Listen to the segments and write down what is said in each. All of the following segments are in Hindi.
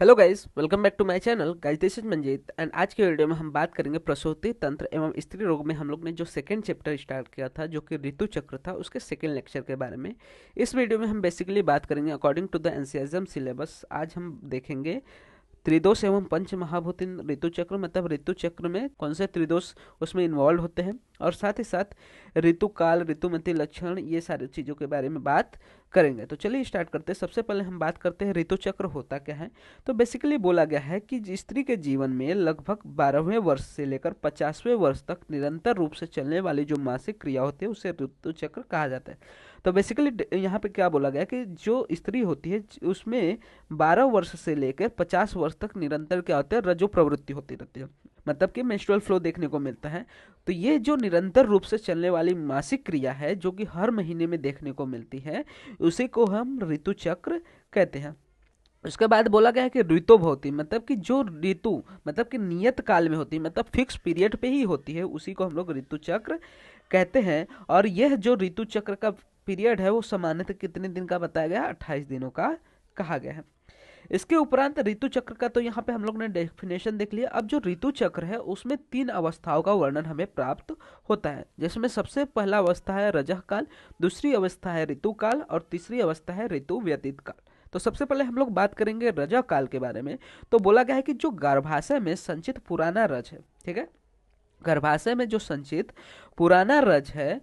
Hello guys, welcome back to my channel. Guys, this is Manjeet and आज के वीडियो में हम बात करेंगे प्रसूति तंत्र एवं स्त्री रोग में हम लोग ने जो सेकंड चैप्टर स्टार्ट किया था जो कि ऋतु चक्र था, उसके सेकंड लेक्चर के बारे में। इस वीडियो में हम बेसिकली बात करेंगे according to the NCERT syllabus. आज हम देखेंगे त्रिदोष एवं पंच महाभूतिन ऋतु चक्र, मतलब ऋतु चक्र में कौन से त्रिदोष उसमें इन्वॉल्व होते हैं, और साथ ही साथ ऋतु काल, ऋतुमती लक्षण, ये सारी चीज़ों के बारे में बात करेंगे। तो चलिए स्टार्ट करते हैं। सबसे पहले हम बात करते हैं ऋतु चक्र होता क्या है। तो बेसिकली बोला गया है कि स्त्री के जीवन में लगभग 12वें वर्ष से लेकर 50वें वर्ष तक निरंतर रूप से चलने वाली जो मासिक क्रिया होती है उसे ऋतु चक्र कहा जाता है। तो बेसिकली यहाँ पे क्या बोला गया कि जो स्त्री होती है उसमें 12 वर्ष से लेकर 50 वर्ष तक निरंतर क्या होता है, रजो प्रवृत्ति होती रहती है, मतलब कि मेंस्ट्रुअल फ्लो देखने को मिलता है। तो ये जो निरंतर रूप से चलने वाली मासिक क्रिया है जो कि हर महीने में देखने को मिलती है, उसी को हम ऋतु चक्र कहते हैं। उसके बाद बोला गया है कि ऋतुभवती, मतलब कि जो ऋतु मतलब कि नियत काल में होती है, मतलब फिक्स पीरियड पे ही होती है, उसी को हम लोग ऋतु चक्र कहते हैं। और यह जो ऋतु चक्र का पीरियड है वो सामान्यतः कितने दिन का बताया गया, 28 दिनों का कहा गया है। इसके उपरांत ऋतु चक्र का तो यहाँ पे हम लोग ने डेफिनेशन देख लिया। अब जो ऋतु चक्र है उसमें 3 अवस्थाओं का वर्णन हमें प्राप्त होता है, जिसमें सबसे पहला अवस्था है रजः काल, दूसरी अवस्था है ऋतु काल और तीसरी अवस्था है ऋतु व्यतीत काल। तो सबसे पहले हम लोग बात करेंगे रजः काल के बारे में। तो बोला गया है कि जो गर्भाशय में संचित पुराना रज है, ठीक है, गर्भाशय में जो संचित पुराना रज है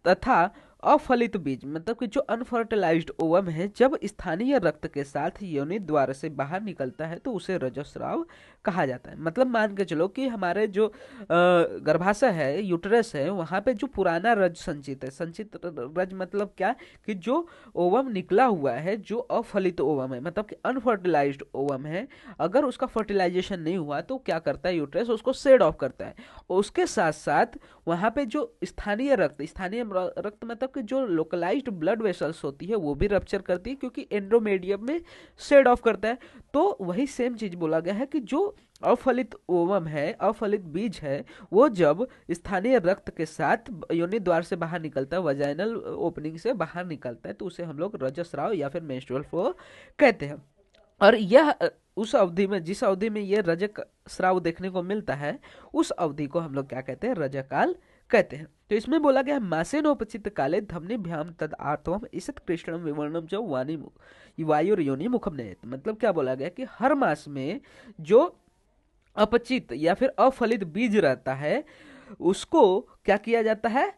तथा अफलित बीज, मतलब कि जो अनफर्टिलाइज्ड ओवम है, जब स्थानीय रक्त के साथ योनि द्वार से बाहर निकलता है तो उसे रजस्राव कहा जाता है। मतलब मान के चलो कि हमारे जो गर्भाशय है, यूटरस है, वहां पे जो पुराना रज संचित है, संचित रज मतलब क्या कि जो ओवम निकला हुआ है, जो अफलित ओवम है, मतलब कि अनफर्टिलाइज्ड ओवम है, अगर उसका फर्टिलाइजेशन नहीं हुआ तो क्या करता है यूटरस, उसको सेड ऑफ करता है। उसके साथ साथ वहां पे जो स्थानीय रक्त मतलब कि जो लोकलाइज्ड ब्लड वेसल्स होती है वो भी रप्चर करती है, क्योंकि एंडोमेडियम में शेड ऑफ करता है। तो वही सेम चीज बोला गया है कि जो अफलित ओवम है, अफलित बीज है, वो जब स्थानीय रक्त के साथ योनि द्वार से बाहर निकलता है, वजाइनल ओपनिंग से बाहर निकलता है, तो उसे हम लोग रजस्राव या फिर मेंस्ट्रुअल फ्लो कहते हैं। और यह उस अवधि में, जिस अवधि में ये रजक स्राव देखने को मिलता है, उस अवधि को हम लोग क्या कहते हैं, रजकाल कहते हैं। तो इसमें बोला गया मासेनोपचित काले धमनीभ्याम तद आर्तवम ईसत कृष्णम विवर्णम जो वाणी वायुर्योनि मुखम नयत। मतलब क्या बोला गया कि हर मास में जो अपचित या फिर अफलित बीज रहता है उसको क्या किया जाता है,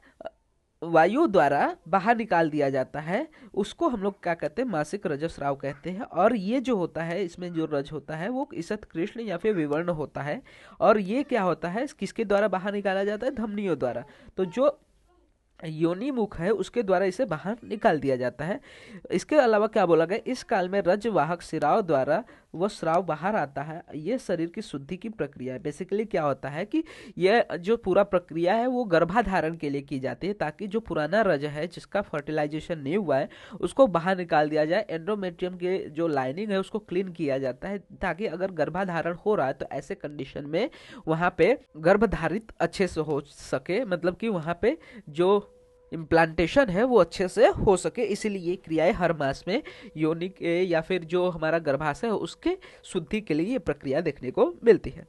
वायु द्वारा बाहर निकाल दिया जाता है। उसको हम लोग क्या कहते हैं, मासिक रजस्राव कहते हैं। और ये जो होता है, इसमें जो रज होता है वो ईसत कृष्ण या फिर विवर्ण होता है। और ये क्या होता है, किसके द्वारा बाहर निकाला जाता है, धमनियों द्वारा। तो जो योनि मुख है उसके द्वारा इसे बाहर निकाल दिया जाता है। इसके अलावा क्या बोला गया, इस काल में रजवाहक सिराव द्वारा वह स्राव बाहर आता है। ये शरीर की शुद्धि की प्रक्रिया है। बेसिकली क्या होता है कि यह जो पूरा प्रक्रिया है वो गर्भाधारण के लिए की जाती है, ताकि जो पुराना रज है जिसका फर्टिलाइजेशन नहीं हुआ है उसको बाहर निकाल दिया जाए। एंडोमेट्रियम के जो लाइनिंग है उसको क्लीन किया जाता है, ताकि अगर गर्भाधारण हो रहा है तो ऐसे कंडीशन में वहां पे गर्भधारित अच्छे से हो सके, मतलब कि वहां पे जो इम्प्लांटेशन है वो अच्छे से हो सके। इसीलिए ये क्रियाएं हर मास में योनि के या फिर जो हमारा गर्भाशय है उसके शुद्धि के लिए ये प्रक्रिया देखने को मिलती है।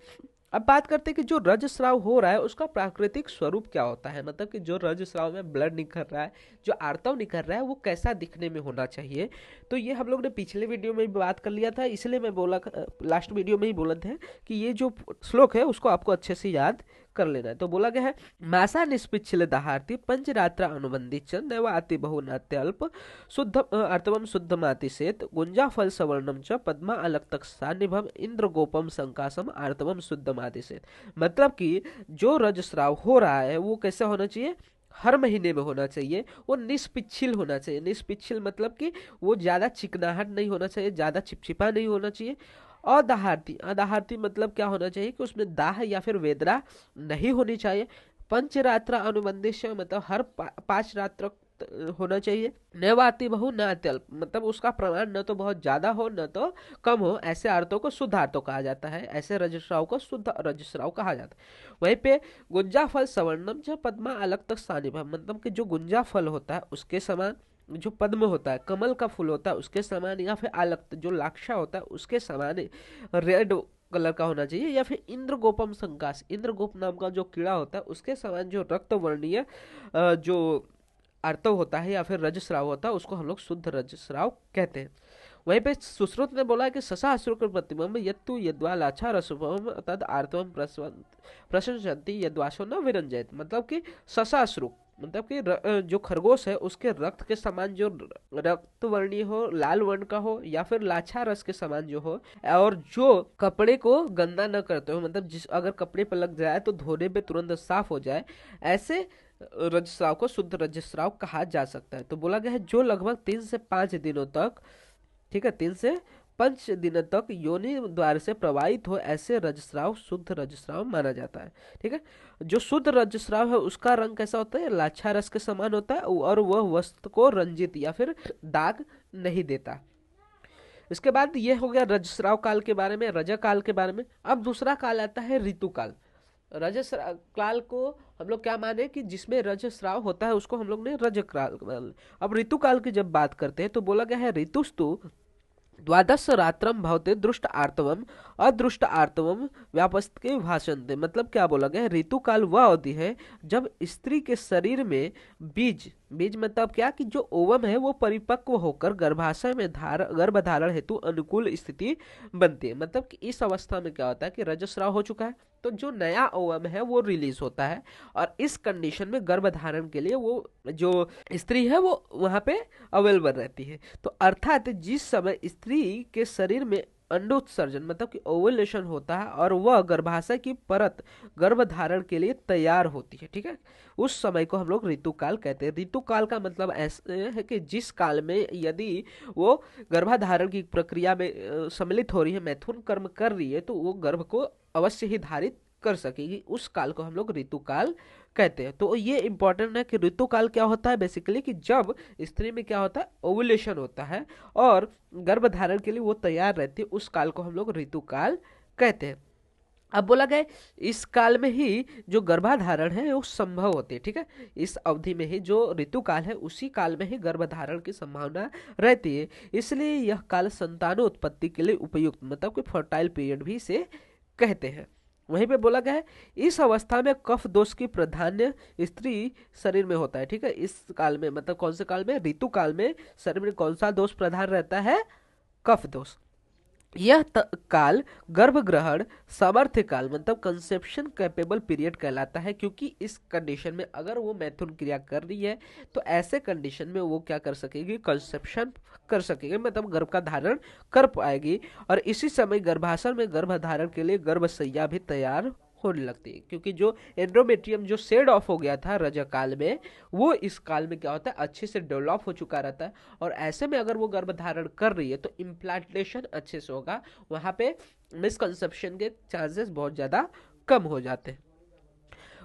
अब बात करते हैं कि जो रजस्राव हो रहा है उसका प्राकृतिक स्वरूप क्या होता है, मतलब कि जो रजस्राव में ब्लड निकल रहा है, जो आर्तव निकल रहा है, वो कैसा दिखने में होना चाहिए। तो ये हम लोग ने पिछले वीडियो में भी बात कर लिया था, इसलिए मैं बोला लास्ट वीडियो में ही बोला था कि ये जो श्लोक है उसको आपको अच्छे से याद कर लेना है। तो बोला गया है मासा निष्पिछिल दहार्ति पंचरात्रा अनुबंधित च नैवाति बहुनात्य अल्प शुद्ध अर्थवम शुद्ध माति सेत गुंजा फल सवर्णम च पद्मा अलक्तक सानिभम इंद्र गोपम संकासम आर्तवम शुद्ध माति सेत। मतलब कि जो रजस्राव हो रहा है वो कैसे होना चाहिए, हर महीने में होना चाहिए। वो निष्पिछिल होना चाहिए। निष्पिछिल मतलब कि वो ज्यादा चिकनाहट नहीं होना चाहिए, ज्यादा चिपचिपा नहीं होना चाहिए। अदाहारती, अदाहारती मतलब क्या होना चाहिए कि उसमें दाह या फिर वेदना नहीं होनी चाहिए। पंचरात्रा अनुबंधित मतलब हर 5 रात्र होना चाहिए। नैवाति बहु न अत्यल्प, मतलब उसका प्रमाण न तो बहुत ज्यादा हो न तो कम हो। ऐसे आर्तों को शुद्ध आर्तों कहा जाता है, ऐसे रजस्राव को शुद्ध रजस्राव कहा जाता है। वहीं पे गुंजा फल सवर्णम जो पद्मा अलग तक सानिभम, मतलब कि जो गुंजा फल होता है उसके समान, जो पद्म होता है, कमल का फूल होता है उसके समान, या फिर आलक्त जो लाक्षा होता है उसके समान रेड कलर का होना चाहिए, या फिर इंद्रगोपम संकाश, इंद्रगोप नाम का जो कीड़ा होता है उसके समान जो रक्त वर्णीय जो आर्तव होता है या फिर रजस्राव होता है उसको हम लोग शुद्ध रजस्राव कहते हैं। वहीं पे सुश्रुत ने बोला है कि ससा अश्रुक प्रतिमम यत्तु यद्वा लाछा रसुपम तद आर्तवम प्रशंसन्ति यद्वासो न विरंजयत, मतलब कि ससा अश्रुक मतलब कि जो खरगोश है उसके रक्त के समान जो रक्त वर्णीय हो, लाल वर्ण का हो, या फिर लाछा रस के समान जो हो, और जो कपड़े को गंदा न करते हो, मतलब जिस अगर कपड़े पर लग जाए तो धोने पे तुरंत साफ हो जाए, ऐसे रजस्राव को शुद्ध रजस्राव कहा जा सकता है। तो बोला गया है जो लगभग 3 से 5 दिनों तक, ठीक है, 3 से 5 दिनों तक योनि द्वार से प्रवाहित हो, ऐसे रजस्राव शुद्ध रजस्राव माना जाता है। ठीक है, जो शुद्ध रजस्राव है उसका रंग कैसा होता है, लाछा रस के समान होता है, और वह वस्त्र को रंजित या फिर दाग नहीं देता। इसके बाद ये हो गया रजस्राव काल के बारे में, रज काल के बारे में। अब दूसरा काल आता है ऋतु काल। रजस्राव काल को हम लोग क्या माने कि जिसमें रजस्राव होता है उसको हम लोग ने रज काल। अब ऋतु काल की जब बात करते हैं तो बोला गया है ऋतुस्तु द्वादश रात्रम भवते दृष्ट आर्तवम अदृष्ट आर्तवम व्यापस्ते भाषन्ते, मतलब क्या बोला गया है, ऋतु काल वह अवधि है जब स्त्री के शरीर में बीज बीज मतलब क्या कि जो ओवम है वो परिपक्व होकर गर्भाशय में गर्भधारण हेतु अनुकूल स्थिति बनती है। मतलब कि इस अवस्था में क्या होता है कि रजस्राव हो चुका है तो जो नया ओवम है वो रिलीज होता है, और इस कंडीशन में गर्भधारण के लिए वो जो स्त्री है वो वहां पे अवेलेबल रहती है। तो अर्थात जिस समय स्त्री के शरीर में अंडोत्सर्जन मतलब कि ओवुलेशन होता है और वह गर्भाशय की परत गर्भधारण के लिए तैयार होती है, ठीक है, उस समय को हम लोग ऋतुकाल कहते हैं। ऋतुकाल का मतलब ऐसे है कि जिस काल में यदि वो गर्भधारण की प्रक्रिया में सम्मिलित हो रही है, मैथुन कर्म कर रही है, तो वो गर्भ को अवश्य ही धारित कर सकेगी, उस काल को हम लोग ऋतुकाल कहते हैं। तो ये इंपॉर्टेंट है कि ऋतुकाल क्या होता है, बेसिकली कि जब स्त्री में क्या होता है, ओवुलेशन होता है और गर्भधारण के लिए वो तैयार रहती है, उस काल को हम लोग ऋतुकाल कहते हैं। अब बोला गया इस काल में ही जो गर्भधारण है वो संभव होती है, ठीक है, इस अवधि में ही जो ऋतुकाल है उसी काल में ही गर्भधारण की संभावना रहती है, इसलिए यह काल संतानोत्पत्ति के लिए उपयुक्त मतलब कि फर्टाइल पीरियड भी इसे कहते हैं। वहीं पे बोला गया है इस अवस्था में कफ दोष की प्राधान्य स्त्री शरीर में होता है, ठीक है, इस काल में मतलब कौन से काल में, ऋतु काल में शरीर में कौन सा दोष प्रधान रहता है, कफ दोष। यह काल गर्भ ग्रहण सामर्थ्य काल मतलब कंसेप्शन कैपेबल पीरियड कहलाता है, क्योंकि इस कंडीशन में अगर वो मैथुन क्रिया कर रही है तो ऐसे कंडीशन में वो क्या कर सकेगी, कंसेप्शन कर सकेगी मतलब गर्भ का धारण कर पाएगी, और इसी समय गर्भाशय में गर्भधारण के लिए गर्भशैया भी तैयार होने लगती है, क्योंकि जो एंड्रोमेट्रियम जो शेड ऑफ हो गया था रज काल में वो इस काल में क्या होता है अच्छे से डेवलप हो चुका रहता है, और ऐसे में अगर वो गर्भधारण कर रही है तो इम्प्लांटेशन अच्छे से होगा, वहां पे मिसकंसेप्शन के चांसेस बहुत ज्यादा कम हो जाते हैं।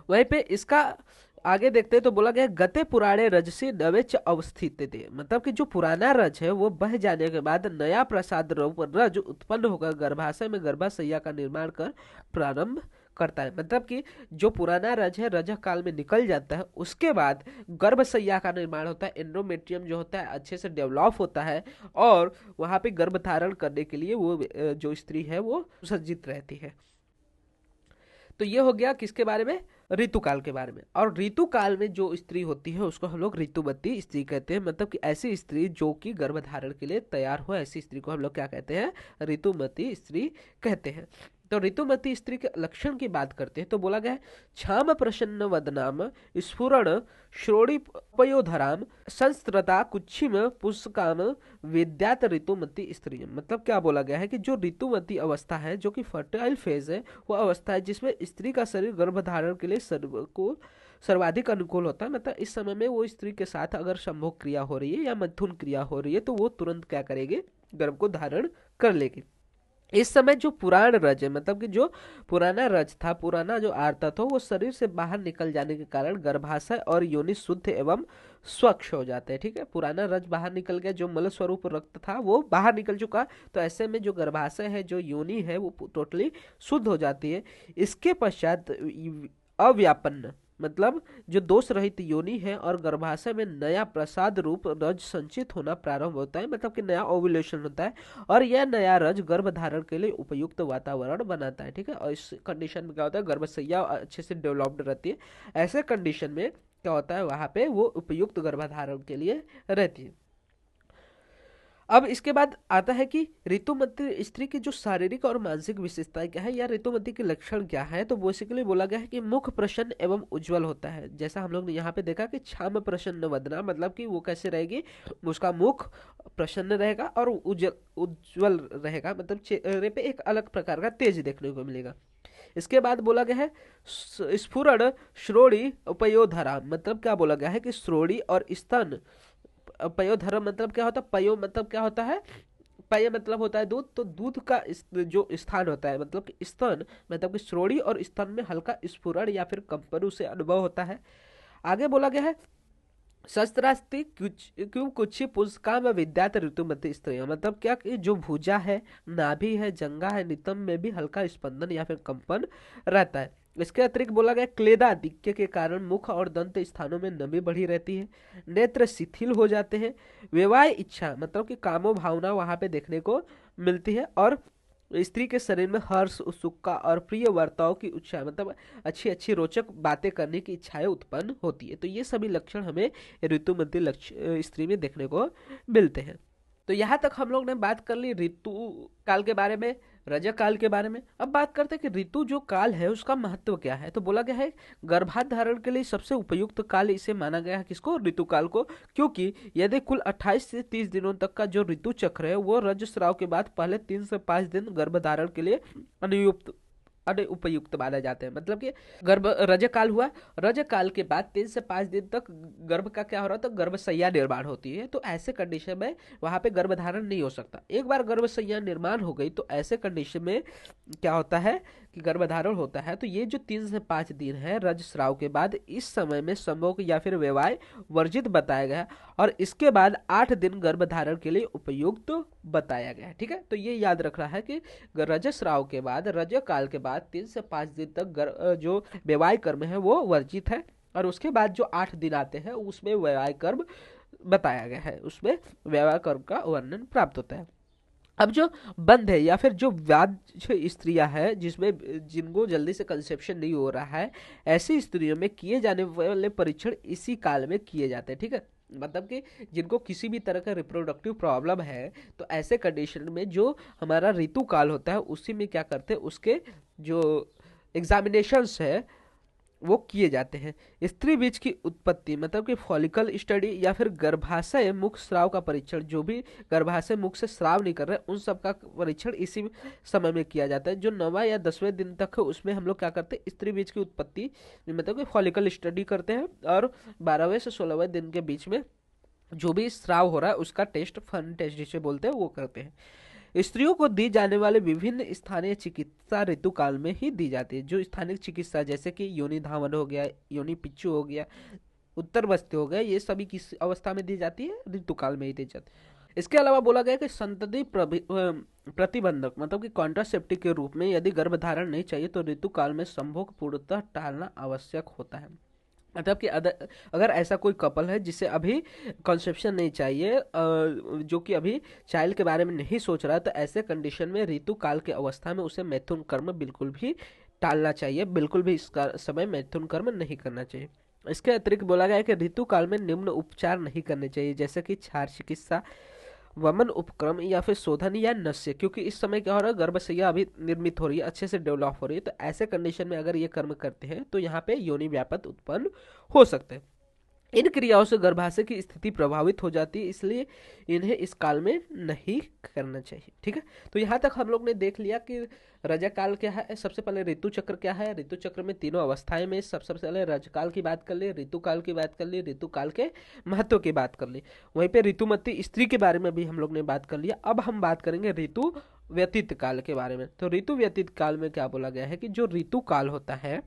वहीं पे इसका आगे देखते हैं तो बोला गया गते पुराने रज से नवेच अवस्थित थे, मतलब कि जो पुराना रज है वो बह जाने के बाद नया प्रसाद रूप रज उत्पन्न होकर गर्भाशय में गर्भाशैया का निर्माण कर प्रारंभ करता है, मतलब कि जो पुराना रज है रज काल में निकल जाता है उसके बाद गर्भशैया का निर्माण होता है, एंडोमेट्रियम जो होता है अच्छे से डेवलप होता है और वहां पे गर्भधारण करने के लिए वो जो स्त्री है वो सुसज्जित रहती है। तो ये हो गया किसके बारे में, ऋतुकाल के बारे में। और ऋतुकाल में जो स्त्री होती है उसको हम लोग ऋतुवती स्त्री कहते हैं, मतलब कि ऐसी स्त्री जो कि गर्भधारण के लिए तैयार हो, ऐसी स्त्री को हम लोग क्या कहते हैं, ऋतुमती स्त्री कहते हैं। तो ऋतुमती स्त्री के लक्षण की बात करते हैं तो बोला गया है क्षाम प्रसन्न वदनाम स्फुरण श्रोणी पयोधराम संस्त्रता कुच्छिम पुष्काम विद्यात ऋतुमती स्त्री, मतलब क्या बोला गया है कि जो ऋतुमती अवस्था है जो कि फर्टाइल फेज है वो अवस्था है जिसमें स्त्री का शरीर गर्भधारण के लिए सर्वाधिक अनुकूल होता है, मतलब इस समय में वो स्त्री के साथ अगर संभोग क्रिया हो रही है या मैथुन क्रिया हो रही है तो वो तुरंत क्या करेगी, गर्भ को धारण कर लेगी। इस समय जो पुराण रज है मतलब कि जो पुराना रज था, पुराना जो आर्ता था वो शरीर से बाहर निकल जाने के कारण गर्भाशय और योनि शुद्ध एवं स्वच्छ हो जाते हैं, ठीक है, पुराना रज बाहर निकल गया, जो मल स्वरूप रक्त था वो बाहर निकल चुका, तो ऐसे में जो गर्भाशय है जो योनि है वो टोटली शुद्ध हो जाती है। इसके पश्चात अव्यापन्न मतलब जो दोष रहित योनि है और गर्भाशय में नया प्रसाद रूप रज संचित होना प्रारंभ होता है, मतलब कि नया ओव्यूलेशन होता है और यह नया रज गर्भ धारण के लिए उपयुक्त वातावरण बनाता है। ठीक है, और इस कंडीशन में क्या होता है, गर्भशैया अच्छे से डेवलप्ड रहती है। ऐसे कंडीशन में क्या होता है, वहां पे वो उपयुक्त गर्भधारण के लिए रहती है। अब इसके बाद आता है कि ऋतुमती स्त्री की जो शारीरिक और मानसिक विशेषताएं क्या है या ऋतुमती के लक्षण क्या है, तो बेसिकली बोला गया है कि मुख प्रसन्न एवं उज्जवल होता है। जैसा हम लोग ने यहाँ पे देखा कि छाम प्रसन्न वदना, मतलब कि वो कैसे रहेगी, उसका मुख प्रसन्न रहेगा और उज्जवल रहेगा, मतलब चेहरे पे एक अलग प्रकार का तेज देखने को मिलेगा। इसके बाद बोला गया है स्फुरण श्रोणी उपयोधरा, मतलब क्या बोला गया है कि श्रोणी और स्तन, पयोधर्म मतलब क्या होता है, पयो मतलब क्या होता है, पय मतलब होता है दूध, तो दूध का जो स्थान होता है मतलब कि स्तन, मतलब कि श्रोणी और स्तन में हल्का स्फुरण या फिर कंपन उसे अनुभव होता है। आगे बोला गया है शस्त्रास्ति क्यों कुछ पुष्काम विद्यात ऋतुमती स्त्रियां, मतलब क्या कि जो भुजा है, नाभि है, जंगा है, नितंब में भी हल्का स्पंदन या फिर कंपन रहता है। इसके अतिरिक्त बोला गया क्लेदाधिक्य के कारण मुख और दंत स्थानों में नमी बढ़ी रहती है, नेत्र शिथिल हो जाते हैं, विवाह इच्छा मतलब कि कामो भावना वहां पे देखने को मिलती है, और स्त्री के शरीर में हर्ष, उत्सुकता और प्रिय वार्ताओं की इच्छा, मतलब अच्छी अच्छी रोचक बातें करने की इच्छाएं उत्पन्न होती है। तो ये सभी लक्षण हमें ऋतुमती स्त्री में देखने को मिलते हैं। तो यहाँ तक हम लोग ने बात कर ली ऋतु काल के बारे में, रजक काल के बारे में। अब बात करते हैं कि ऋतु जो काल है उसका महत्व क्या है। तो बोला गया है गर्भाधारण के लिए सबसे उपयुक्त काल इसे माना गया है, किसको, ऋतु काल को, क्योंकि यदि कुल 28 से 30 दिनों तक का जो ऋतु चक्र है वो रजस्राव के बाद पहले 3 से 5 दिन गर्भधारण के लिए अनुयुक्त उपयुक्त माने जाते हैं। मतलब कि गर्भ रजकाल हुआ, रजकाल के बाद 3 से 5 दिन तक गर्भ का क्या हो रहा था, गर्भशैया निर्माण होती है। तो ऐसे कंडीशन में वहां पे गर्भधारण नहीं हो सकता। एक बार गर्भशैया निर्माण हो गई तो ऐसे कंडीशन में क्या होता है कि गर्भधारण होता है। तो ये जो 3 से 5 दिन है रजस्राव के बाद, इस समय में संभोग या फिर विवाह वर्जित बताया गया और इसके बाद 8 दिन गर्भधारण के लिए उपयुक्त बताया गया है। ठीक है, तो ये याद रख रहा है कि रजस्राव के बाद, रजक काल के बाद 3 से 5 दिन तक जो वैवाहिक कर्म है वो वर्जित है, और उसके बाद जो 8 दिन आते हैं उसमें वैवाहिक कर्म बताया गया है, उसमें वैवाहिक कर्म का वर्णन प्राप्त होता है। अब जो बंद है या फिर जो व्याध स्त्रियां हैं जिसमें जिनको जल्दी से कंसेप्शन नहीं हो रहा है, ऐसी स्त्रियों में किए जाने वाले परीक्षण इसी काल में किए जाते हैं। ठीक है, मतलब कि जिनको किसी भी तरह का रिप्रोडक्टिव प्रॉब्लम है, तो ऐसे कंडीशन में जो हमारा ऋतु काल होता है उसी में क्या करते हैं, उसके जो एग्जामिनेशंस है वो किए जाते हैं। स्त्री बीज की उत्पत्ति मतलब कि फॉलिकल स्टडी या फिर गर्भाशय मुख स्राव का परीक्षण, जो भी गर्भाशय मुख से स्राव नहीं कर रहे उन सब का परीक्षण इसी समय में किया जाता है। जो 9वां या 10वें दिन तक है उसमें हम लोग क्या करते हैं, स्त्री बीज की उत्पत्ति मतलब कि फॉलिकल स्टडी करते हैं, और 12वें से 16वें दिन के बीच में जो भी स्राव हो रहा है उसका टेस्ट, फन टेस्ट जिसे बोलते हैं, वो करते हैं। स्त्रियों को दी जाने वाले विभिन्न स्थानीय चिकित्सा ऋतुकाल में ही दी जाती है। जो स्थानीय चिकित्सा जैसे कि योनि धावन हो गया, योनि पिच्चू हो गया, उत्तर बस्ती हो गया, ये सभी किस अवस्था में दी जाती है, ऋतुकाल में ही दी जाती है। इसके अलावा बोला गया कि संतति प्रतिबंधक मतलब कि कॉन्ट्रासेप्टिव के रूप में यदि गर्भधारण नहीं चाहिए तो ऋतुकाल में संभोग पूर्णतः टालना आवश्यक होता है। मतलब कि अगर ऐसा कोई कपल है जिसे अभी कंसेप्शन नहीं चाहिए, जो कि अभी चाइल्ड के बारे में नहीं सोच रहा है, तो ऐसे कंडीशन में ऋतु काल के अवस्था में उसे मैथुन कर्म बिल्कुल भी टालना चाहिए, बिल्कुल भी इसका समय मैथुन कर्म नहीं करना चाहिए। इसके अतिरिक्त बोला गया है कि ऋतु काल में निम्न उपचार नहीं करने चाहिए, जैसे कि क्षार चिकित्सा, वमन उपक्रम या फिर शोधन या नस्य, क्योंकि इस समय क्या हो रहा है, गर्भशैया अभी निर्मित हो रही है, अच्छे से डेवलप हो रही है। तो ऐसे कंडीशन में अगर ये कर्म करते हैं तो यहाँ पे योनि व्यापत उत्पन्न हो सकते हैं। इन क्रियाओं से गर्भाशय की स्थिति प्रभावित हो जाती है, इसलिए इन्हें इस काल में नहीं करना चाहिए। ठीक है, तो यहाँ तक हम लोग ने देख लिया कि रजकाल क्या है। सबसे पहले ऋतु चक्र क्या है, ऋतु चक्र में तीनों अवस्थाएं में सबसे पहले रजकाल की बात कर ली, ऋतुकाल की बात कर ली, ऋतुकाल के महत्व की बात कर ली, वहीं पे ऋतुमती स्त्री के बारे में भी हम लोग ने बात कर लिया। अब हम बात करेंगे ऋतु व्यतीत काल के बारे में। तो ऋतु व्यतीत काल में क्या बोला गया है कि जो ऋतु काल होता है,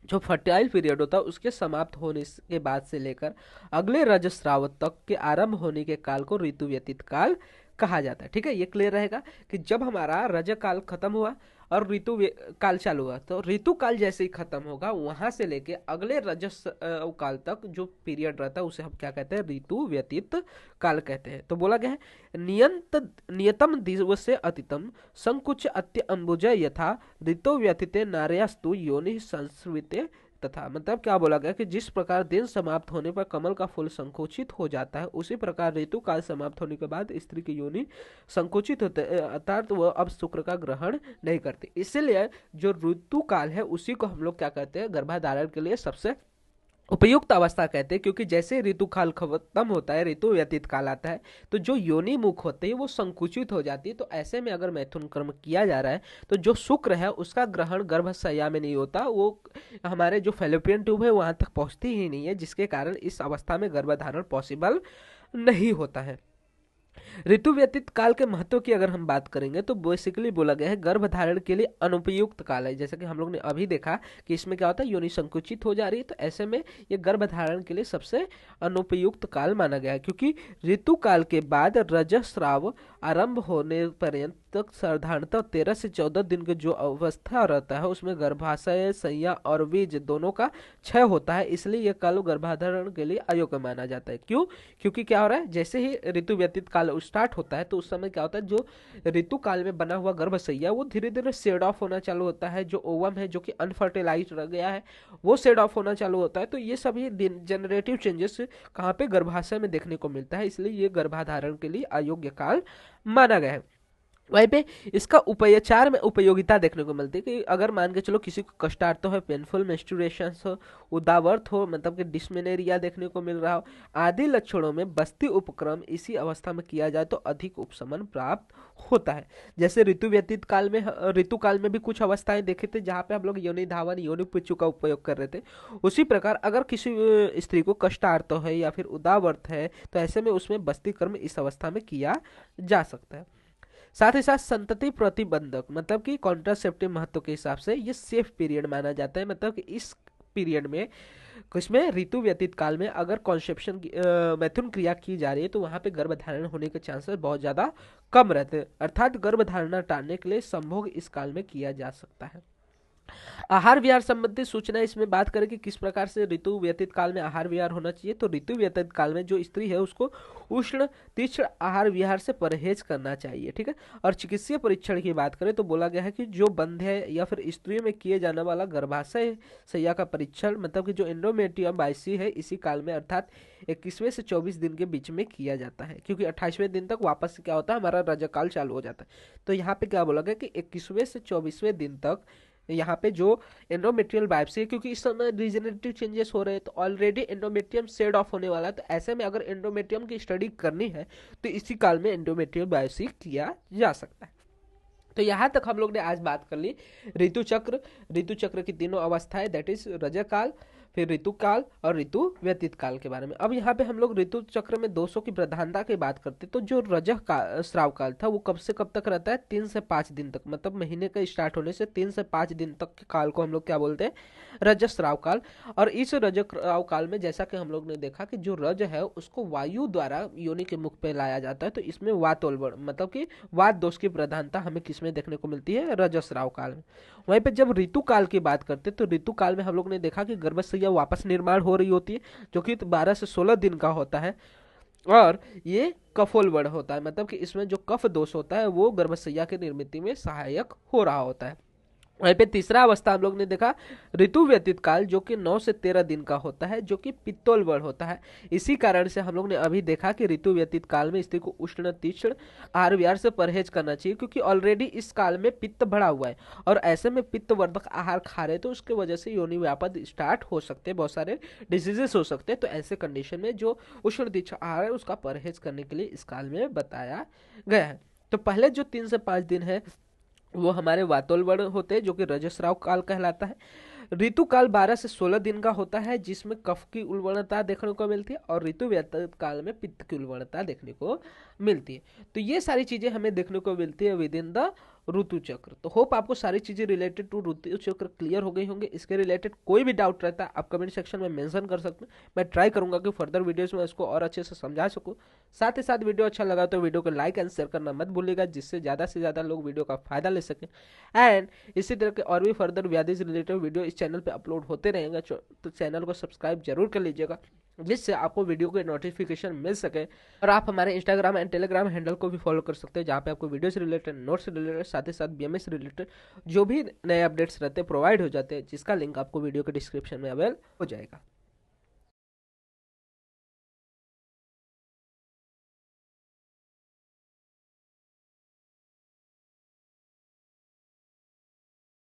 जो फर्टाइल पीरियड होता है, उसके समाप्त होने के बाद से लेकर अगले रजस्राव तक के आरंभ होने के काल को ऋतु व्यतीत काल कहा जाता है। ठीक है, ये क्लियर रहेगा कि जब हमारा रजकाल खत्म हुआ और ऋतु काल चालू हुआ। तो ऋतु काल जैसे ही खत्म होगा वहां से लेके अगले रजस काल तक जो पीरियड रहता है उसे हम क्या कहते हैं, ऋतु व्यतीत काल कहते हैं। तो बोला गया है नियतम दिवसे अतितम संकुच अत्य अंबुज यथा ऋतु व्यतीते नार्यास्तु योनि संस्कृते तथा। मतलब क्या बोला गया कि जिस प्रकार दिन समाप्त होने पर कमल का फूल संकुचित हो जाता है, उसी प्रकार ऋतु काल समाप्त होने के बाद स्त्री की योनि संकुचित होते, अर्थात वह अब शुक्र का ग्रहण नहीं करती। इसीलिए जो ऋतु काल है उसी को हम लोग क्या कहते हैं, गर्भाधारण के लिए सबसे उपयुक्त अवस्था कहते हैं। क्योंकि जैसे ऋतु काल खत्म होता है, ऋतु व्यतीत काल आता है, तो जो योनि मुख होते हैं वो संकुचित हो जाती है। तो ऐसे में अगर मैथुन कर्म किया जा रहा है तो जो शुक्र है उसका ग्रहण गर्भाशय्या में नहीं होता, वो हमारे जो फैलोपियन ट्यूब है वहां तक पहुंचती ही नहीं है, जिसके कारण इस अवस्था में गर्भधारण पॉसिबल नहीं होता है। ऋतु व्यतीत काल के महत्व की अगर हम बात करेंगे तो बेसिकली बोला गया है गर्भधारण के लिए अनुपयुक्त काल है। जैसे कि हम लोग ने अभी देखा कि इसमें क्या होता है, योनि संकुचित हो जा रही है, तो ऐसे में ये गर्भधारण के लिए सबसे अनुपयुक्त काल माना गया है। क्योंकि ऋतु काल के बाद रजस्राव आरंभ होने पर्यंत तक साधारणतः 13 से 14 दिन के जो अवस्था रहता है उसमें गर्भाशय सैया और बीज दोनों का क्षय होता है। इसलिए यह काल गर्भधारण के लिए अयोग्य माना जाता है। क्यों? क्योंकि क्या हो रहा है, जैसे ही ऋतु व्यतीत काल स्टार्ट होता है तो उस समय क्या होता है, जो ऋतु काल में बना हुआ गर्भशैया वो धीरे धीरे शेड ऑफ होना चालू होता है। जो ओवम है जो कि अनफर्टिलाइज रह गया है वो शेड ऑफ होना चालू होता है। तो ये सभी जनरेटिव चेंजेस कहाँ पे, गर्भाशय में देखने को मिलता है। इसलिए ये गर्भाधारण के लिए अयोग्य काल माना गया है। वहीं पे इसका उपचार में उपयोगिता देखने को मिलती है कि अगर मान के चलो किसी को कष्टार्थ हो, पेनफुल मेंस्ट्रुएशन हो, उदावर्त हो, मतलब कि डिस्मेनोरिया देखने को मिल रहा हो आदि लक्षणों में बस्ती उपक्रम इसी अवस्था में किया जाए तो अधिक उपशमन प्राप्त होता है। जैसे ऋतु काल में भी कुछ अवस्थाएं देखे थे जहाँ पे हम लोग योनि धावन योनि पिच्चू का उपयोग कर रहे थे। उसी प्रकार अगर किसी स्त्री को कष्टार्थ है या फिर उदावर्त है तो ऐसे में उसमें बस्ती कर्म इस अवस्था में किया जा सकता है। साथ ही साथ संतति प्रतिबंधक मतलब कि कॉन्ट्रासेप्टिव महत्व के हिसाब से ये सेफ पीरियड माना जाता है। मतलब कि इस पीरियड में इसमें ऋतु व्यतीत काल में अगर कॉन्सेप्शन मैथुन क्रिया की जा रही है तो वहां पे गर्भधारण होने के चांसेस बहुत ज्यादा कम रहते हैं। अर्थात गर्भधारणा टालने के लिए संभोग इस काल में किया जा सकता है। आहार विहार संबंधी सूचना इसमें बात करें कि किस प्रकार से ऋतु व्यतीत काल में आहार विहार होना चाहिए। तो ऋतु व्यतीत काल में जो स्त्री है उसको उष्ण तीक्ष्ण आहार विहार से परहेज करना चाहिए, ठीक है। और चिकित्सीय परीक्षण की बात करें तो बोला गया है कि जो बंध्य या फिर स्त्रियों में किए जाने वाला गर्भाशय सैया का परीक्षण मतलब कि जो एंडोमेट्रियम बाइसी है इसी काल में अर्थात 21वें से 24 दिन के बीच में किया जाता है। क्योंकि 28वें दिन तक वापस क्या होता है, हमारा रजकाल चालू हो जाता है। तो यहाँ पे क्या बोला गया कि 21वें से 24वें दिन तक यहाँ पे जो एंडोमेट्रियल बायोप्सी है, क्योंकि इस समय रीजनरेटिव चेंजेस हो रहे हैं तो ऑलरेडी एंडोमेट्रियम शेड ऑफ होने वाला है। तो ऐसे में अगर एंडोमेट्रियम की स्टडी करनी है तो इसी काल में एंडोमेट्रियल बायोप्सी किया जा सकता है। तो यहाँ तक हम लोग ने आज बात कर ली ऋतु चक्र की तीनों अवस्थाएं, दैट इज रजकाल, फिर ऋतु काल और ऋतु व्यतीत काल के बारे में। अब यहाँ पे हम लोग ऋतु चक्र में दोषों की प्रधानता की बात करते तो जो स्राव काल था वो कब से कब तक रहता है, 3 से 5 दिन तक। मतलब महीने का स्टार्ट होने से 3 से 5 दिन तक के काल को हम लोग क्या बोलते हैं, रजस्राव काल। और इस रजस्राव काल में जैसा कि हम लोग ने देखा कि जो रज है उसको वायु द्वारा योनि के मुख पे लाया जाता है। तो इसमें वातोल्बण मतलब कि वात दोष की प्रधानता हमें किसमें देखने को मिलती है, रजस्राव काल में। वहीं पे जब ऋतु काल की बात करते तो ऋतु काल में हम लोग ने देखा कि गर्भशैया वापस निर्माण हो रही होती है जो कि 12 से 16 दिन का होता है और ये कफोल्बण होता है। मतलब कि इसमें जो कफ दोष होता है वो गर्भशैया की निर्मित में सहायक हो रहा होता है। वहीं पे तीसरा अवस्था हम लोग ने देखा ऋतु व्यतीत काल जो कि 9 से 13 दिन का होता है जो कि पित्तोल्बण होता है। इसी कारण से हम लोग ने अभी देखा कि ऋतु व्यतीत काल में स्त्री को उष्ण तीक्ष्ण आहार विहार से परहेज करना चाहिए क्योंकि ऑलरेडी इस काल में पित्त बढ़ा हुआ है और ऐसे में पित्तवर्धक आहार खा रहे तो उसके वजह से योनि व्यापद स्टार्ट हो सकते हैं, बहुत सारे डिजीजेस हो सकते हैं। तो ऐसे कंडीशन में जो उष्ण तीक्ष्ण आहार है उसका परहेज करने के लिए इस काल में बताया गया है। तो पहले जो 3 से 5 दिन है वो हमारे वातोल्बण होते हैं जो कि रजस्राव काल कहलाता है। ऋतु काल 12 से 16 दिन का होता है जिसमें कफ की उल्बणता देखने को मिलती है और ऋतु व्यतीत काल में पित्त की उल्बणता देखने को मिलती है। तो ये सारी चीजें हमें देखने को मिलती है विद इन द ऋतु चक्र। तो होप आपको सारी चीजें रिलेटेड टू ऋतु चक्र क्लियर हो गई होंगे। इसके रिलेटेड कोई भी डाउट रहता है आप कमेंट सेक्शन में मेंशन कर सकते हैं। मैं ट्राई करूंगा कि फर्दर वीडियोस में इसको और अच्छे से समझा सकूं। साथ ही साथ वीडियो अच्छा लगा तो वीडियो को लाइक एंड शेयर करना मत भूलिएगा, जिससे ज़्यादा से ज़्यादा लोग वीडियो का फायदा ले सकें। एंड इसी तरह के और भी फर्दर व्याधि से रिलेटेड वीडियो इस चैनल पे अपलोड होते रहेंगे, तो चैनल को सब्सक्राइब जरूर कर लीजिएगा, जिससे आपको वीडियो के नोटिफिकेशन मिल सके। और आप हमारे इंस्टाग्राम एंड टेलीग्राम हैंडल को भी फॉलो कर सकते हैं, जहाँ पे आपको वीडियो से रिलेटेड, नोट्स से रिलेटेड, साथ ही साथ बीएमएस से रिलेटेड जो भी नए अपडेट्स रहते हैं प्रोवाइड हो जाते हैं, जिसका लिंक आपको वीडियो के डिस्क्रिप्शन में अवेल हो जाएगा।